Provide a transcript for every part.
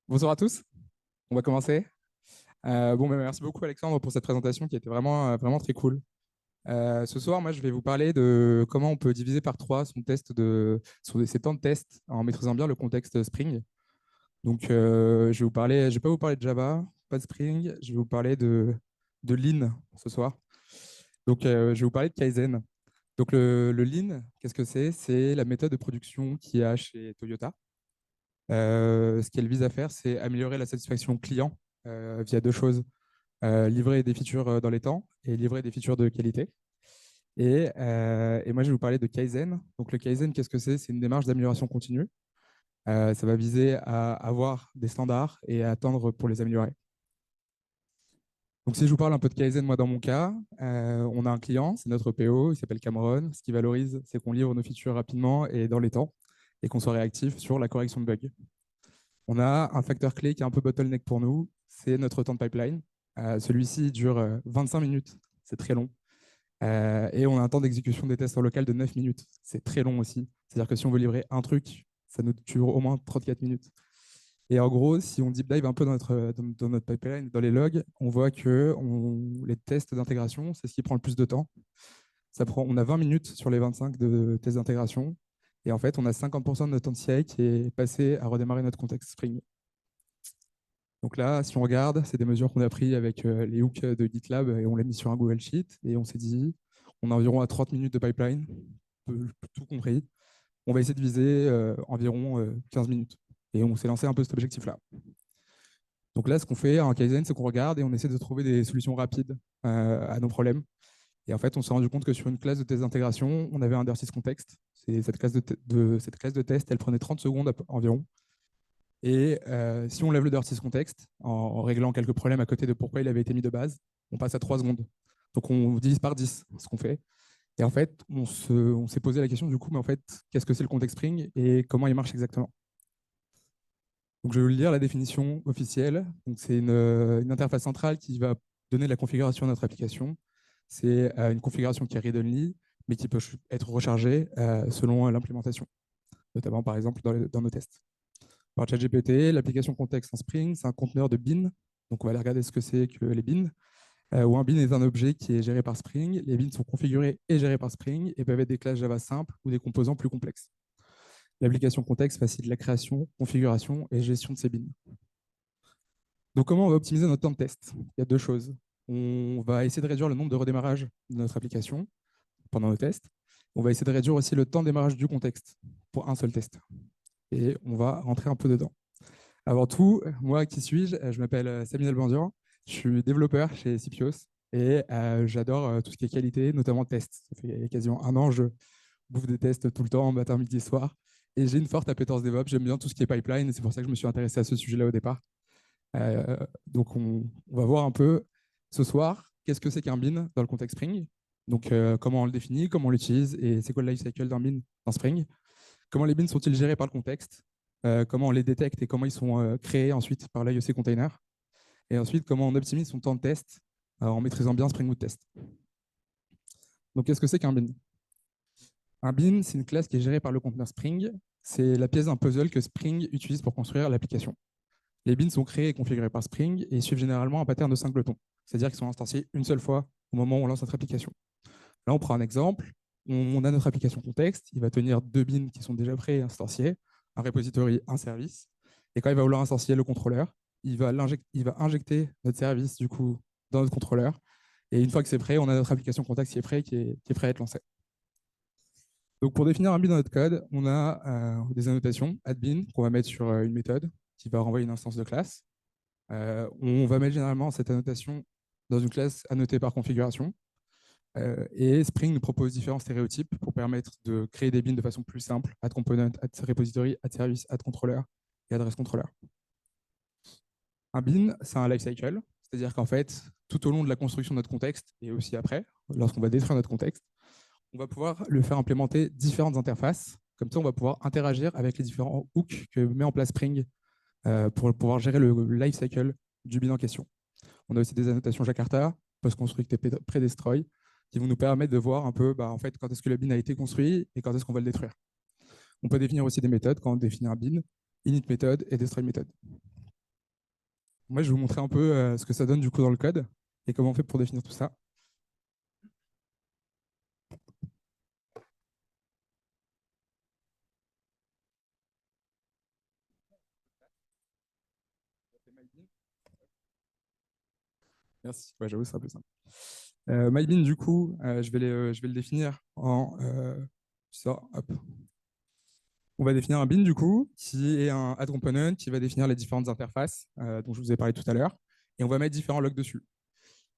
Bonjour à tous, on va commencer. Merci beaucoup Alexandre pour cette présentation qui était vraiment très cool. Ce soir, moi, je vais vous parler de comment on peut diviser par trois ses temps de test en maîtrisant bien le contexte Spring. Je vais pas vous parler de Java, pas de Spring, je vais vous parler de Lean ce soir. Je vais vous parler de Kaizen. Le Lean, qu'est-ce que c'est? C'est la méthode de production qu'il y a chez Toyota. Ce qu'elle vise à faire, c'est améliorer la satisfaction client via deux choses. Livrer des features dans les temps et livrer des features de qualité. Et moi, je vais vous parler de Kaizen. Donc, le Kaizen, qu'est-ce que c'est? C'est une démarche d'amélioration continue. Ça va viser à avoir des standards et à attendre pour les améliorer. Donc, si je vous parle un peu de Kaizen, moi, dans mon cas, on a un client, c'est notre PO, il s'appelle Cameron. Ce qui valorise, c'est qu'on livre nos features rapidement et dans les temps et qu'on soit réactif sur la correction de bugs. On a un facteur clé qui est un peu bottleneck pour nous, c'est notre temps de pipeline. Celui-ci dure 25 minutes, c'est très long. Et on a un temps d'exécution des tests en local de 9 minutes, c'est très long aussi. C'est-à-dire que si on veut livrer un truc, ça nous dure au moins 34 minutes. Et en gros, si on deep dive un peu dans notre pipeline, dans les logs, on voit que les tests d'intégration, c'est ce qui prend le plus de temps. On a 20 minutes sur les 25 de tests d'intégration. Et en fait, on a 50% de notre temps de CI qui est passé à redémarrer notre contexte Spring. Donc là, si on regarde, c'est des mesures qu'on a prises avec les hooks de GitLab et on l'a mis sur un Google Sheet et on s'est dit, on a environ à 30 minutes de pipeline, tout compris. On va essayer de viser environ 15 minutes. Et on s'est lancé un peu cet objectif-là. Donc là, ce qu'on fait en Kaizen, c'est qu'on regarde et on essaie de trouver des solutions rapides à nos problèmes. Et en fait, on s'est rendu compte que sur une classe de test d'intégration, on avait un dirty context. Cette classe de test, elle prenait 30 secondes environ. Et si on lève le dirty context en réglant quelques problèmes à côté de pourquoi il avait été mis de base, on passe à 3 secondes. Donc on divise par 10 ce qu'on fait. Et en fait, on s'est posé la question du coup, mais en fait, qu'est-ce que c'est le context Spring et comment il marche exactement? Donc je vais vous lire la définition officielle. Donc c'est une interface centrale qui va donner la configuration de notre application. C'est une configuration qui est read-only, mais qui peut être rechargée selon l'implémentation, notamment par exemple dans nos tests. Par ChatGPT, l'application contexte en Spring, c'est un conteneur de bin. Donc, on va aller regarder ce que c'est que les bins. Où un bin est un objet qui est géré par Spring. Les bins sont configurés et gérés par Spring et peuvent être des classes Java simples ou des composants plus complexes. L'application contexte facilite la création, configuration et gestion de ces bins. Donc, comment on va optimiser notre temps de test? Il y a deux choses. On va essayer de réduire le nombre de redémarrages de notre application pendant nos tests. On va essayer de réduire aussi le temps de démarrage du contexte pour un seul test. Et on va rentrer un peu dedans. Avant tout, moi, qui suis-je? Je m'appelle Samuel Bandian, je suis développeur chez Cipios et j'adore tout ce qui est qualité, notamment test. Ça fait quasiment un an, je bouffe des tests tout le temps, matin, midi, soir. Et j'ai une forte appétence DevOps, j'aime bien tout ce qui est pipeline et c'est pour ça que je me suis intéressé à ce sujet-là au départ. On va voir un peu ce soir qu'est-ce que c'est qu'un bin dans le contexte Spring. Comment on le définit, comment on l'utilise et c'est quoi le lifecycle d'un bin dans Spring. Comment les bins sont-ils gérés par le contexte? Comment on les détecte et comment ils sont créés ensuite par l'IOC Container? Et ensuite, comment on optimise son temps de test en maîtrisant bien Spring Boot Test. Donc, qu'est-ce que c'est qu'un bin? Un bin, c'est une classe qui est gérée par le conteneur Spring. C'est la pièce d'un puzzle que Spring utilise pour construire l'application. Les bins sont créés et configurés par Spring et suivent généralement un pattern de singleton, c'est-à-dire qu'ils sont instanciés une seule fois au moment où on lance notre application. Là, on prend un exemple. On a notre application contexte. Il va tenir deux bins qui sont déjà pré-instanciés, un repository, un service. Et quand il va vouloir instancier le contrôleur, il va injecter notre service du coup dans notre contrôleur. Et une fois que c'est prêt, on a notre application contexte qui est prêt à être lancée. Donc pour définir un bin dans notre code, on a des annotations admin qu'on va mettre sur une méthode qui va renvoyer une instance de classe. On va mettre généralement cette annotation dans une classe annotée par configuration. Et Spring nous propose différents stéréotypes pour permettre de créer des bins de façon plus simple, add component, add repository, add service, add controller et adresse controller. Un bin, c'est un lifecycle, c'est-à-dire qu'en fait, tout au long de la construction de notre contexte et aussi après, lorsqu'on va détruire notre contexte, on va pouvoir le faire implémenter différentes interfaces. Comme ça, on va pouvoir interagir avec les différents hooks que met en place Spring pour pouvoir gérer le lifecycle du bin en question. On a aussi des annotations Jakarta, post-construct et pré-destroy, qui vont nous permettre de voir un peu en fait, quand est-ce que le bin a été construit et quand est-ce qu'on va le détruire. On peut définir aussi des méthodes quand on définit un bin, init méthode et destroy méthode. Moi, je vais vous montrer un peu ce que ça donne du coup dans le code et comment on fait pour définir tout ça. Merci. Ouais, j'avoue, c'est un peu simple. MyBean, du coup, je vais le définir en ça, hop. On va définir un bin, du coup, qui est un add component qui va définir les différentes interfaces dont je vous ai parlé tout à l'heure. Et on va mettre différents logs dessus.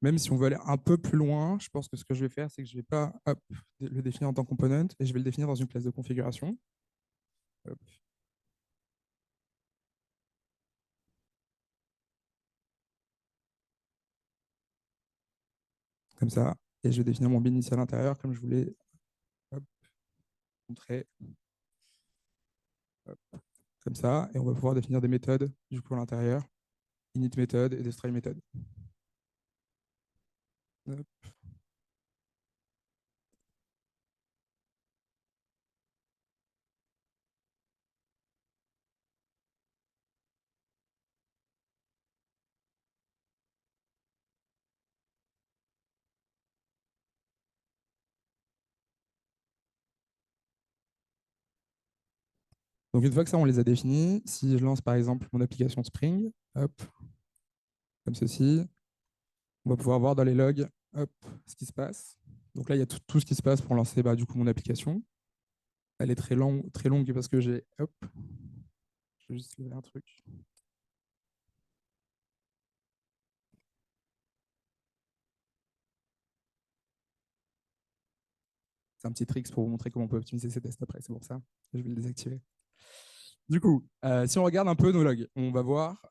Même si on veut aller un peu plus loin, je pense que ce que je vais faire, c'est que je ne vais pas le définir en tant que component et je vais le définir dans une classe de configuration. Hop, comme ça. Et je vais définir mon bin ici à l'intérieur, comme je voulais montrer. Hop, comme ça. Et on va pouvoir définir des méthodes, du coup, à l'intérieur. Init method et destroy method. Hop. Donc, une fois que ça, on les a définis, si je lance par exemple mon application Spring, hop, comme ceci, on va pouvoir voir dans les logs hop, ce qui se passe. Donc là, il y a tout ce qui se passe pour lancer du coup, mon application. Elle est très longue parce que j'ai. Hop, je vais juste lever un truc. C'est un petit trick pour vous montrer comment on peut optimiser ces tests après. C'est pour ça que je vais le désactiver. Du coup, si on regarde un peu nos logs, on va voir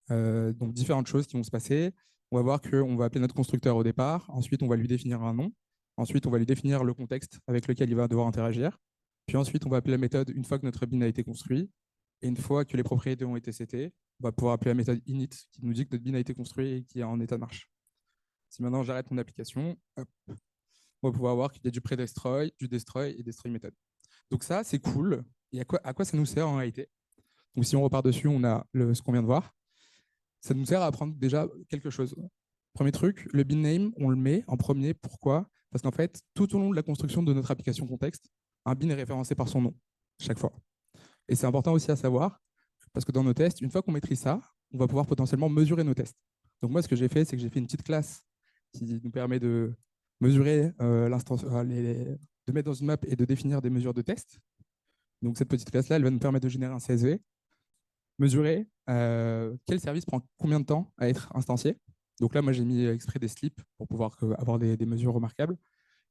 donc différentes choses qui vont se passer. On va voir qu'on va appeler notre constructeur au départ. Ensuite, on va lui définir un nom. Ensuite, on va lui définir le contexte avec lequel il va devoir interagir. Puis ensuite, on va appeler la méthode une fois que notre bin a été construit. Et une fois que les propriétés ont été setées, on va pouvoir appeler la méthode init qui nous dit que notre bin a été construit et qui est en état de marche. Si maintenant j'arrête mon application, hop, on va pouvoir voir qu'il y a du pre-destroy, du destroy et destroy méthode. Donc ça, c'est cool. Et à quoi ça nous sert en réalité? Donc si on repart dessus, on a ce qu'on vient de voir. Ça nous sert à apprendre déjà quelque chose. Premier truc, le bin name, on le met en premier. Pourquoi? Parce qu'en fait, tout au long de la construction de notre application contexte, un bin est référencé par son nom, chaque fois. Et c'est important aussi à savoir, parce que dans nos tests, une fois qu'on maîtrise ça, on va pouvoir potentiellement mesurer nos tests. Donc moi, ce que j'ai fait, c'est que j'ai fait une petite classe qui nous permet de mesurer de mettre dans une map et de définir des mesures de test. Donc cette petite classe-là, elle va nous permettre de générer un CSV, mesurer quel service prend combien de temps à être instancié. Donc là, moi, j'ai mis exprès des slips pour pouvoir avoir des mesures remarquables.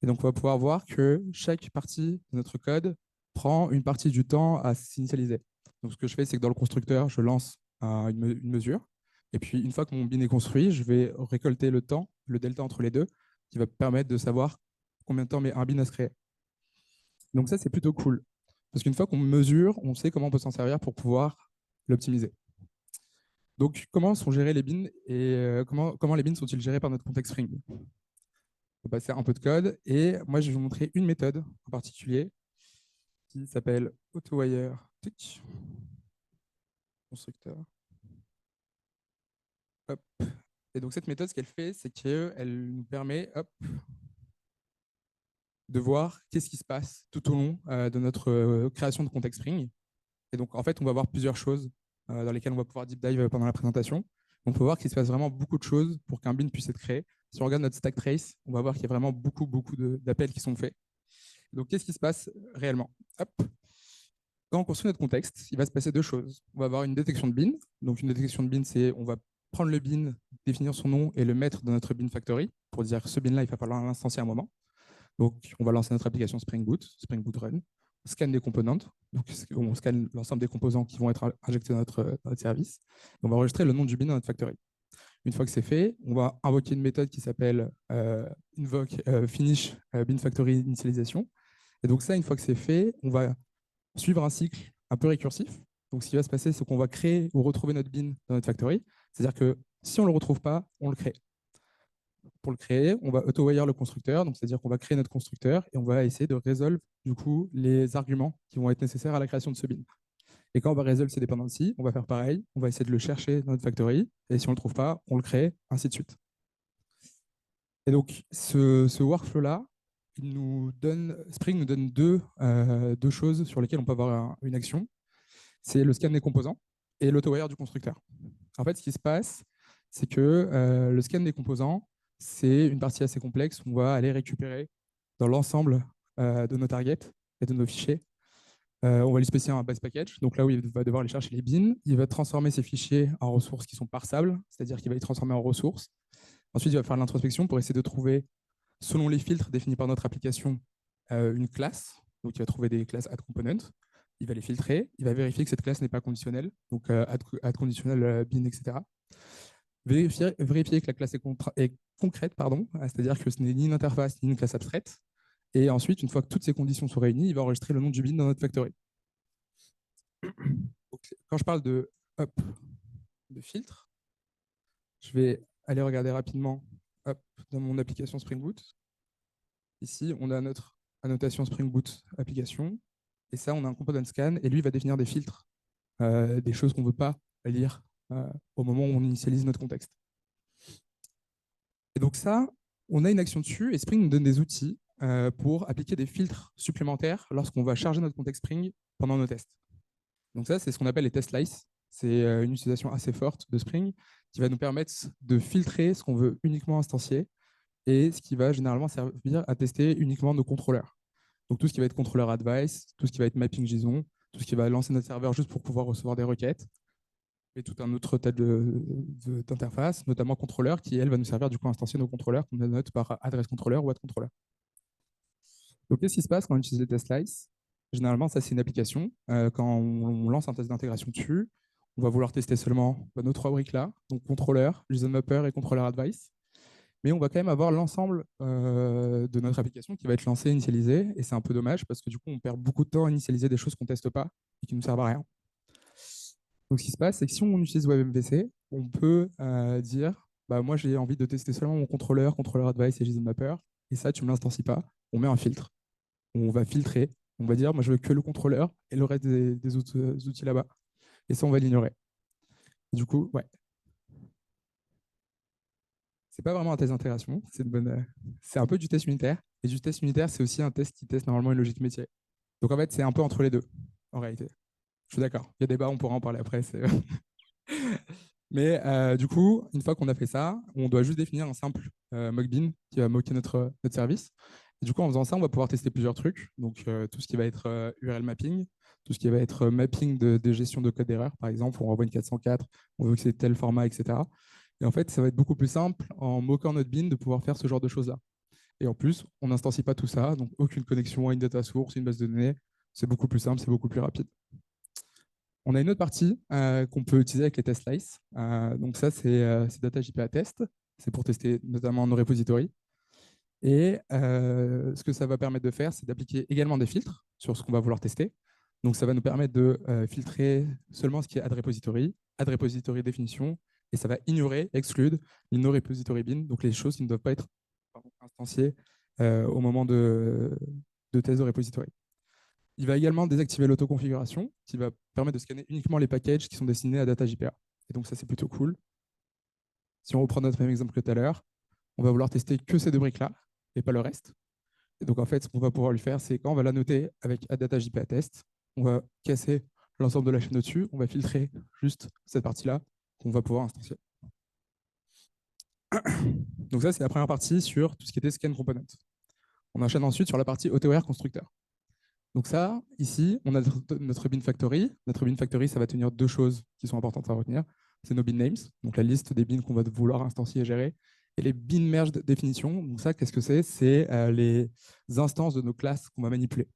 Et donc, on va pouvoir voir que chaque partie de notre code prend une partie du temps à s'initialiser. Donc, ce que je fais, c'est que dans le constructeur, je lance une mesure. Et puis, une fois que mon bin est construit, je vais récolter le temps, le delta entre les deux, qui va permettre de savoir combien de temps met un bin à se créer. Donc, ça, c'est plutôt cool. Parce qu'une fois qu'on mesure, on sait comment on peut s'en servir pour pouvoir l'optimiser. Donc, comment sont gérés les bins et comment les bins sont-ils gérés par notre contexte Spring? On va passer un peu de code et moi, je vais vous montrer une méthode en particulier qui s'appelle AutoWire constructeur. Hop. Et donc, cette méthode, ce qu'elle fait, c'est qu'elle nous permet de voir qu'est-ce qui se passe tout au long de notre création de contexte Spring. Et donc, en fait, on va voir plusieurs choses dans lesquelles on va pouvoir deep dive pendant la présentation. On peut voir qu'il se passe vraiment beaucoup de choses pour qu'un bin puisse être créé. Si on regarde notre stack trace, on va voir qu'il y a vraiment beaucoup d'appels qui sont faits. Donc, qu'est-ce qui se passe réellement? Hop. Quand on construit notre contexte, il va se passer deux choses. On va avoir une détection de bin. Donc, une détection de bin, c'est on va prendre le bin, définir son nom et le mettre dans notre bin factory pour dire que ce bin-là, il va falloir l'instancier à un moment. Donc, on va lancer notre application Spring Boot Run. On scanne des components. Donc, on scanne l'ensemble des composants qui vont être injectés dans notre service. On va enregistrer le nom du bin dans notre factory. Une fois que c'est fait, on va invoquer une méthode qui s'appelle invoke finish bin factory initialisation. Et donc ça, une fois que c'est fait, on va suivre un cycle un peu récursif. Donc ce qui va se passer, c'est qu'on va créer ou retrouver notre bin dans notre factory. C'est-à-dire que si on ne le retrouve pas, on le crée. Pour le créer, on va auto-wire le constructeur, donc c'est-à-dire qu'on va créer notre constructeur et on va essayer de résolver du coup les arguments qui vont être nécessaires à la création de ce bin. Et quand on va résoudre ces dependencies, on va faire pareil, on va essayer de le chercher dans notre factory, et si on ne le trouve pas, on le crée, ainsi de suite. Et donc, ce workflow-là, Spring nous donne deux choses sur lesquelles on peut avoir une action. C'est le scan des composants et l'autowire du constructeur. En fait, ce qui se passe, c'est que le scan des composants, c'est une partie assez complexe où on va aller récupérer dans l'ensemble de nos targets et de nos fichiers. On va lui spécifier un base package, donc là où il va devoir aller chercher les bins. Il va transformer ces fichiers en ressources qui sont parsables, c'est-à-dire qu'il va les transformer en ressources. Ensuite, il va faire l'introspection pour essayer de trouver, selon les filtres définis par notre application, une classe. Donc, il va trouver des classes add component. Il va les filtrer. Il va vérifier que cette classe n'est pas conditionnelle. Donc, add conditionnel bin, etc. Vérifier que la classe est concrète, pardon, c'est-à-dire que ce n'est ni une interface ni une classe abstraite. Et ensuite, une fois que toutes ces conditions sont réunies, il va enregistrer le nom du bin dans notre factory. Donc, quand je parle de filtre, je vais aller regarder rapidement dans mon application Spring Boot. Ici, on a notre annotation Spring Boot application. Et ça, on a un component scan. Et lui, il va définir des filtres, des choses qu'on ne veut pas lire au moment où on initialise notre contexte. Et donc ça, on a une action dessus. Et Spring nous donne des outils pour appliquer des filtres supplémentaires lorsqu'on va charger notre contexte Spring pendant nos tests. Donc ça, c'est ce qu'on appelle les test slices. C'est une utilisation assez forte de Spring qui va nous permettre de filtrer ce qu'on veut uniquement instancier et ce qui va généralement servir à tester uniquement nos contrôleurs. Donc tout ce qui va être contrôleur advice, tout ce qui va être mapping JSON, tout ce qui va lancer notre serveur juste pour pouvoir recevoir des requêtes, et tout un autre tas d'interfaces, notamment contrôleur, qui elle va nous servir du coup à instancier nos contrôleurs qu'on note par adresse contrôleur ou add contrôleur. Donc qu'est-ce qui se passe quand on utilise les test slices? Généralement, ça c'est une application. Quand on lance un test d'intégration dessus, on va vouloir tester seulement nos trois briques là, donc contrôleur, JSON mapper et contrôleur advice. Mais on va quand même avoir l'ensemble de notre application qui va être lancé, initialisé, et c'est un peu dommage parce que du coup, on perd beaucoup de temps à initialiser des choses qu'on ne teste pas et qui ne nous servent à rien. Donc, ce qui se passe, c'est que si on utilise WebMVC, on peut dire bah, moi, j'ai envie de tester seulement mon contrôleur, contrôleur advice et JSON mapper, et ça, tu ne me l'instancies pas. On met un filtre, on va filtrer, on va dire moi, je veux que le contrôleur et le reste des autres outils là-bas. Et ça, on va l'ignorer. Du coup, ouais. C'est pas vraiment un test d'intégration, c'est un peu du test unitaire. Et du test unitaire, c'est aussi un test qui teste normalement une logique métier. Donc en fait, c'est un peu entre les deux, en réalité. Je suis d'accord. Il y a débat, on pourra en parler après. Mais du coup, une fois qu'on a fait ça, on doit juste définir un simple mockbin qui va moquer notre service. Et du coup, en faisant ça, on va pouvoir tester plusieurs trucs. Donc tout ce qui va être URL mapping, tout ce qui va être mapping de gestion de code d'erreur, par exemple, on renvoie une 404, on veut que c'est tel format, etc. Et en fait, ça va être beaucoup plus simple en moquant notre bin de pouvoir faire ce genre de choses-là. Et en plus, on n'instancie pas tout ça, donc aucune connexion à une data source, une base de données. C'est beaucoup plus simple, c'est beaucoup plus rapide. On a une autre partie qu'on peut utiliser avec les test slices. Donc ça, c'est data JPA test. C'est pour tester notamment nos repositories. Et ce que ça va permettre de faire, c'est d'appliquer également des filtres sur ce qu'on va vouloir tester. Donc ça va nous permettre de filtrer seulement ce qui est add repository définition, et ça va ignorer, exclure les no repository bin, donc les choses qui ne doivent pas être instanciées au moment de test de repository. Il va également désactiver l'autoconfiguration, qui va permettre de scanner uniquement les packages qui sont destinés à data JPA. Et donc ça, c'est plutôt cool. Si on reprend notre même exemple que tout à l'heure, on va vouloir tester que ces deux briques-là et pas le reste. Et donc en fait, ce qu'on va pouvoir lui faire, c'est quand on va la noter avec data JPA test, on va casser l'ensemble de la chaîne au-dessus, on va filtrer juste cette partie-là qu'on va pouvoir instancier. Donc ça, c'est la première partie sur tout ce qui était scan component. On enchaîne ensuite sur la partie AutoWare constructeur. Donc ça, ici, on a notre bin factory. Notre bin factory, ça va tenir deux choses qui sont importantes à retenir. C'est nos bin names, donc la liste des bins qu'on va vouloir instancier et gérer, et les bin merged définitions. Donc ça, qu'est-ce que c'est? C'est les instances de nos classes qu'on va manipuler.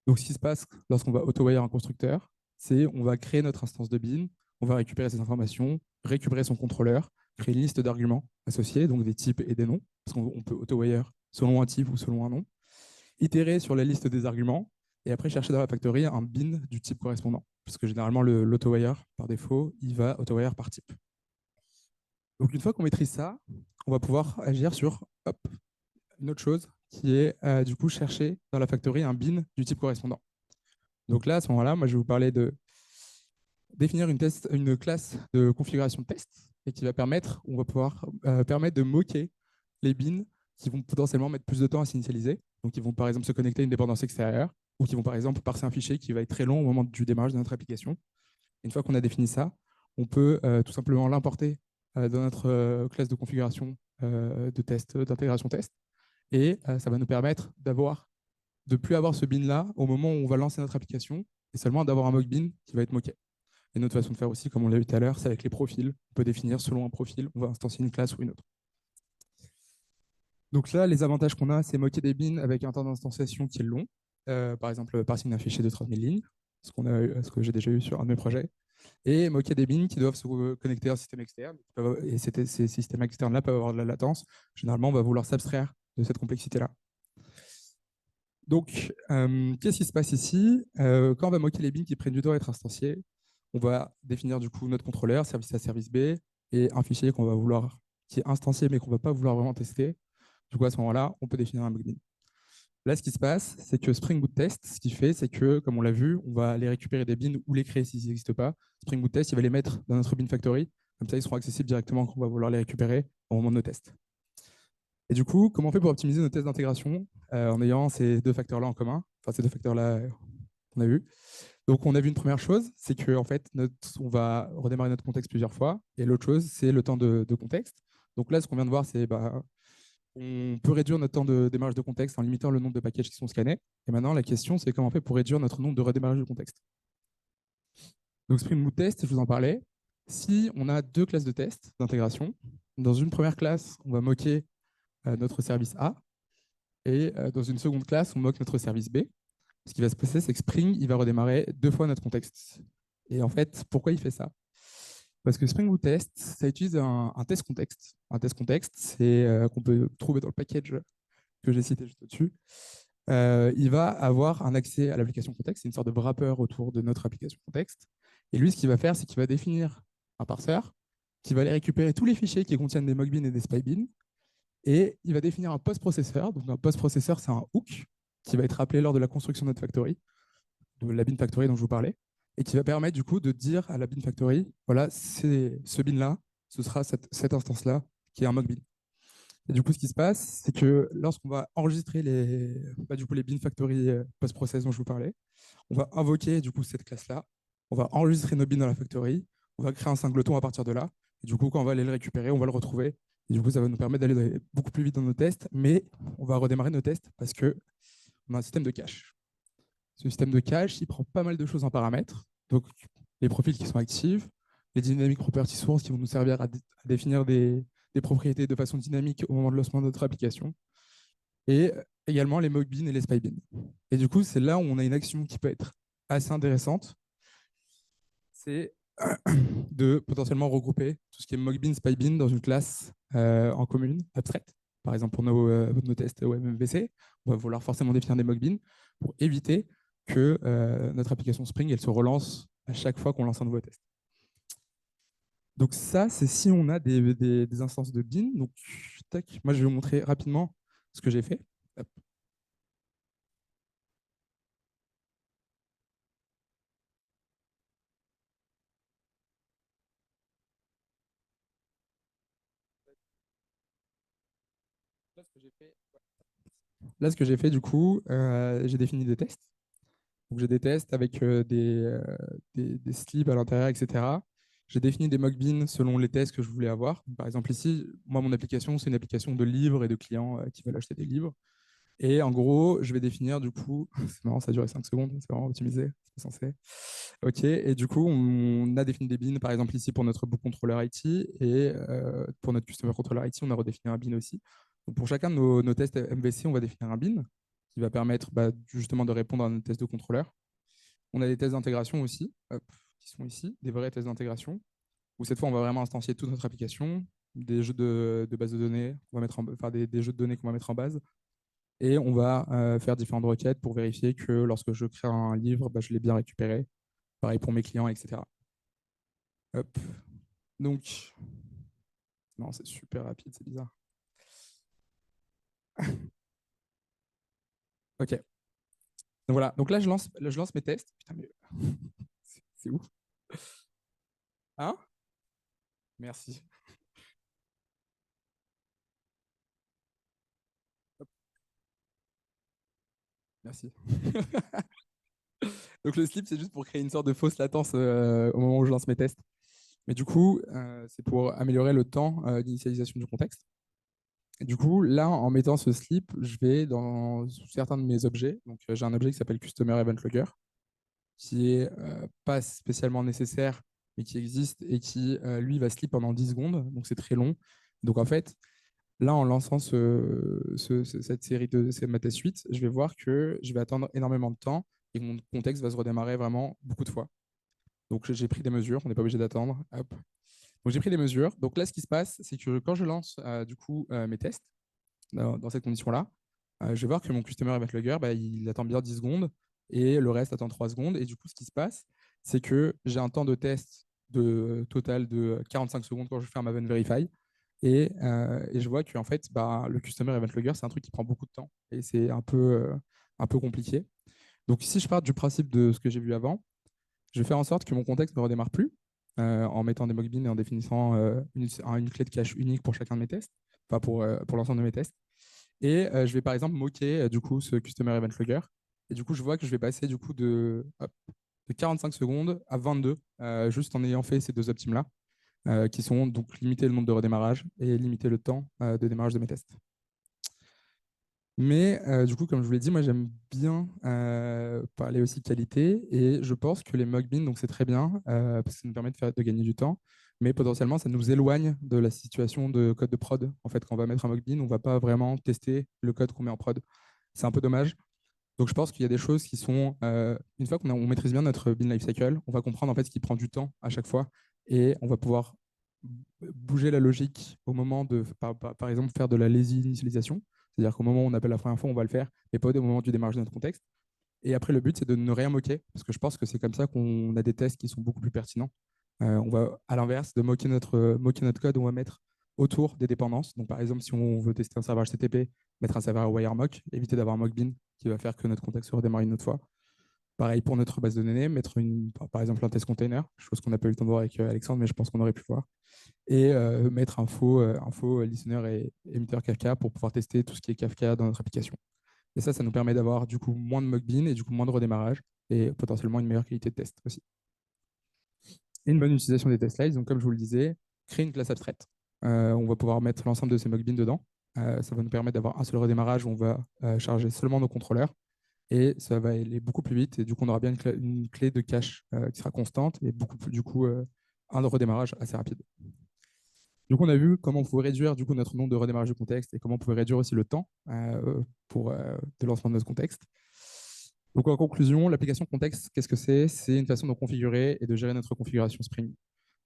Donc ce qui se passe lorsqu'on va auto-wire un constructeur, c'est on va créer notre instance de bin, on va récupérer ces informations, récupérer son contrôleur, créer une liste d'arguments associés, donc des types et des noms, parce qu'on peut auto-wire selon un type ou selon un nom, itérer sur la liste des arguments, et après chercher dans la factory un bin du type correspondant. Parce que généralement, l'autowire, par défaut, il va autowire par type. Donc une fois qu'on maîtrise ça, on va pouvoir agir sur une autre chose qui est du coup chercher dans la factory un bin du type correspondant. Donc là, à ce moment-là, moi, je vais vous parler de définir une classe de configuration de test et qui va permettre, on va pouvoir permettre de moquer les bins qui vont potentiellement mettre plus de temps à s'initialiser. Donc, ils vont par exemple se connecter à une dépendance extérieure ou qui vont par exemple parser un fichier qui va être très long au moment du démarrage de notre application. Une fois qu'on a défini ça, on peut tout simplement l'importer dans notre classe de configuration de test, d'intégration test. Et ça va nous permettre de plus avoir ce bin-là au moment où on va lancer notre application et seulement d'avoir un mock bin qui va être moqué. Et une autre façon de faire aussi, comme on l'a vu tout à l'heure, c'est avec les profils. On peut définir selon un profil, on va instancier une classe ou une autre. Donc là, les avantages qu'on a, c'est moquer des bins avec un temps d'instanciation qui est long. Par exemple, parsing d'un fichier de 30 000 lignes, ce que j'ai déjà eu sur un de mes projets. Et moquer des bins qui doivent se connecter à un système externe. Et ces systèmes externes-là peuvent avoir de la latence. Généralement, on va vouloir s'abstraire de cette complexité-là. Donc, qu'est-ce qui se passe ici? Quand on va moquer les bins qui prennent du temps à être instanciés, on va définir du coup notre contrôleur, service A, service B, et un fichier qu'on va vouloir, qui est instancié mais qu'on ne va pas vouloir vraiment tester. Du coup, à ce moment-là, on peut définir un mock bin. Là, ce qui se passe, c'est que Spring Boot Test, ce qu'il fait, c'est que, comme on l'a vu, on va aller récupérer des bins ou les créer s'ils n'existent pas. Spring Boot Test, il va les mettre dans notre bin factory. Comme ça, ils seront accessibles directement quand on va vouloir les récupérer au moment de nos tests. Et du coup, comment on fait pour optimiser nos tests d'intégration en ayant ces deux facteurs-là en commun? Enfin, ces deux facteurs-là qu'on a vus. Donc, on a vu une première chose, c'est que en fait, on va redémarrer notre contexte plusieurs fois. Et l'autre chose, c'est le temps de contexte. Donc là, ce qu'on vient de voir, c'est on peut réduire notre temps de démarrage de contexte en limitant le nombre de packages qui sont scannés. Et maintenant, la question, c'est comment on fait pour réduire notre nombre de redémarrages de contexte. Donc, Spring Boot Test, je vous en parlais. Si on a deux classes de test d'intégration, dans une première classe, on va moquer notre service A. Et dans une seconde classe, on moque notre service B. Ce qui va se passer, c'est que Spring, il va redémarrer deux fois notre contexte. Et en fait, pourquoi il fait ça? Parce que Spring Boot Test, ça utilise un test contexte. Un test contexte, c'est qu'on peut trouver dans le package que j'ai cité juste au-dessus. Il va avoir un accès à l'application contexte. C'est une sorte de wrapper autour de notre application contexte. Et lui, ce qu'il va faire, c'est qu'il va définir un parseur qui va aller récupérer tous les fichiers qui contiennent des mockbins et des spybins. Et il va définir un post-processeur. Donc, un post-processeur, c'est un hook qui va être appelé lors de la construction de notre factory, de la bin factory dont je vous parlais, et qui va permettre du coup de dire à la bin factory, voilà, c'est ce bin-là, ce sera cette instance-là qui est un mock bin. Et du coup, ce qui se passe, c'est que lorsqu'on va enregistrer du coup, les bin factory post-process dont je vous parlais, on va invoquer du coup cette classe-là, on va enregistrer nos bins dans la factory, on va créer un singleton à partir de là, et du coup, quand on va aller le récupérer, on va le retrouver. Et du coup, ça va nous permettre d'aller beaucoup plus vite dans nos tests, mais on va redémarrer nos tests parce qu'on a un système de cache. Ce système de cache, il prend pas mal de choses en paramètres. Donc, les profils qui sont actifs, les dynamic property source qui vont nous servir à définir des propriétés de façon dynamique au moment de lancement de notre application, et également les mockbins et les spybins. Et du coup, c'est là où on a une action qui peut être assez intéressante, c'est de potentiellement regrouper tout ce qui est mockbin, spybin dans une classe en commune, abstraite. Par exemple, pour nos tests web MVC, on va vouloir forcément définir des mockbins pour éviter que notre application Spring elle se relance à chaque fois qu'on lance un nouveau test. Donc ça, c'est si on a des instances de bin. Donc, tac, moi, je vais vous montrer rapidement ce que j'ai fait. Hop. Là, ce que j'ai fait, Là, ce que j'ai fait, du coup, j'ai défini des tests. Donc, j'ai des tests avec des slips à l'intérieur, etc. J'ai défini des mockbins selon les tests que je voulais avoir. Par exemple, ici, moi, mon application, c'est une application de livres et de clients qui veulent acheter des livres. Et en gros, je vais définir du coup, c'est marrant, ça a duré 5 secondes, c'est vraiment optimisé, c'est censé. Ok, et du coup, on a défini des bins, par exemple ici pour notre book controller IT, et pour notre customer controller IT, on a redéfini un bin aussi. Donc pour chacun de nos tests MVC, on va définir un bin qui va permettre justement de répondre à nos tests de contrôleur. On a des tests d'intégration aussi, hop, qui sont ici, des vrais tests d'intégration, où cette fois, on va vraiment instancier toute notre application, des jeux de base de données, on va mettre enfin, des jeux de données qu'on va mettre en base, et on va faire différentes requêtes pour vérifier que lorsque je crée un livre, je l'ai bien récupéré. Pareil pour mes clients, etc. Hop. Donc, non, c'est super rapide, c'est bizarre. Ok. Donc voilà, donc là, je lance mes tests. Putain, mais c'est ouf. Hein? Merci. Hop, merci. Donc le slip, c'est juste pour créer une sorte de fausse latence au moment où je lance mes tests. Mais du coup, c'est pour améliorer le temps d'initialisation du contexte. Et du coup, là, en mettant ce slip, je vais dans certains de mes objets. Donc, j'ai un objet qui s'appelle Customer Event Logger, qui est pas spécialement nécessaire, mais qui existe et qui, lui, va slip pendant 10 secondes. Donc, c'est très long. Donc, en fait, là, en lançant cette série de ma test suite, je vais voir que je vais attendre énormément de temps et que mon contexte va se redémarrer vraiment beaucoup de fois. Donc, j'ai pris des mesures. On n'est pas obligé d'attendre. Hop. Donc, j'ai pris des mesures. Donc, là, ce qui se passe, c'est que quand je lance du coup mes tests dans cette condition-là, je vais voir que mon Customer Event Logger, bah, il attend bien 10 secondes et le reste attend 3 secondes. Et du coup, ce qui se passe, c'est que j'ai un temps de test total de 45 secondes quand je fais un Maven Verify. Et je vois que en fait, bah, le Customer Event Logger, c'est un truc qui prend beaucoup de temps et c'est un peu compliqué. Donc, si je pars du principe de ce que j'ai vu avant, je vais faire en sorte que mon contexte ne redémarre plus en mettant des mockbins et en définissant une clé de cache unique pour chacun de mes tests, enfin pour l'ensemble de mes tests. Et je vais par exemple moquer du coup ce Customer Event Logger. Et du coup, je vois que je vais passer du coup de 45 secondes à 22, juste en ayant fait ces deux optimes-là, qui sont donc limiter le nombre de redémarrages et limiter le temps de démarrage de mes tests. Mais du coup, comme je vous l'ai dit, moi j'aime bien parler aussi qualité et je pense que les mockbins, donc c'est très bien parce que ça nous permet de gagner du temps, mais potentiellement ça nous éloigne de la situation de code de prod. En fait, quand on va mettre un mockbin, on ne va pas vraiment tester le code qu'on met en prod. C'est un peu dommage. Donc je pense qu'il y a des choses qui sont, une fois qu'on maîtrise bien notre bin lifecycle, on va comprendre en fait ce qui prend du temps à chaque fois et on va pouvoir bouger la logique au moment de, par exemple, faire de la lazy initialisation. C'est-à-dire qu'au moment où on appelle la première fois, on va le faire, mais pas au moment du démarrage de notre contexte. Et après, le but, c'est de ne rien moquer, parce que je pense que c'est comme ça qu'on a des tests qui sont beaucoup plus pertinents. On va, à l'inverse, de moquer notre code, on va mettre autour des dépendances. Donc, par exemple, si on veut tester un serveur HTTP, mettre un serveur WireMock, éviter d'avoir un mockbin qui va faire que notre contexte se redémarre une autre fois. Pareil pour notre base de données, mettre par exemple un test container, chose qu'on n'a pas eu le temps de voir avec Alexandre, mais je pense qu'on aurait pu voir. Et mettre un faux listener et émetteur Kafka pour pouvoir tester tout ce qui est Kafka dans notre application. Et ça nous permet d'avoir du coup moins de mockbin et du coup moins de redémarrage et potentiellement une meilleure qualité de test aussi. Et une bonne utilisation des test slides. Donc, comme je vous le disais, créer une classe abstraite. On va pouvoir mettre l'ensemble de ces mockbins dedans. Ça va nous permettre d'avoir un seul redémarrage où on va charger seulement nos contrôleurs et ça va aller beaucoup plus vite. Et du coup, on aura bien une clé de cache qui sera constante et beaucoup plus, du coup, un redémarrage assez rapide. Donc, on a vu comment on pouvait réduire du coup notre nombre de redémarrages de contexte et comment on pouvait réduire aussi le temps de lancement de notre contexte. Donc, en conclusion, l'application contexte, qu'est-ce que c'est? C'est une façon de configurer et de gérer notre configuration Spring.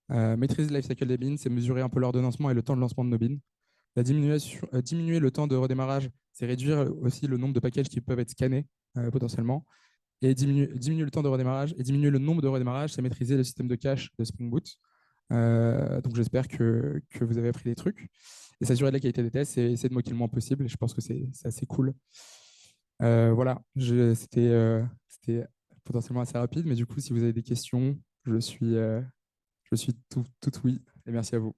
Maîtriser le lifecycle des bins, c'est mesurer un peu l'ordonnancement et le temps de lancement de nos bins. Diminuer le temps de redémarrage, c'est réduire aussi le nombre de packages qui peuvent être scannés potentiellement. Et diminuer le temps de redémarrage et diminuer le nombre de redémarrages, c'est maîtriser le système de cache de Spring Boot. Donc j'espère que vous avez appris des trucs. Et s'assurer de la qualité des tests, c'est essayer de moquer le moins possible. Et je pense que c'est assez cool. Voilà, c'était potentiellement assez rapide, mais du coup, si vous avez des questions, je suis tout oui. Et merci à vous.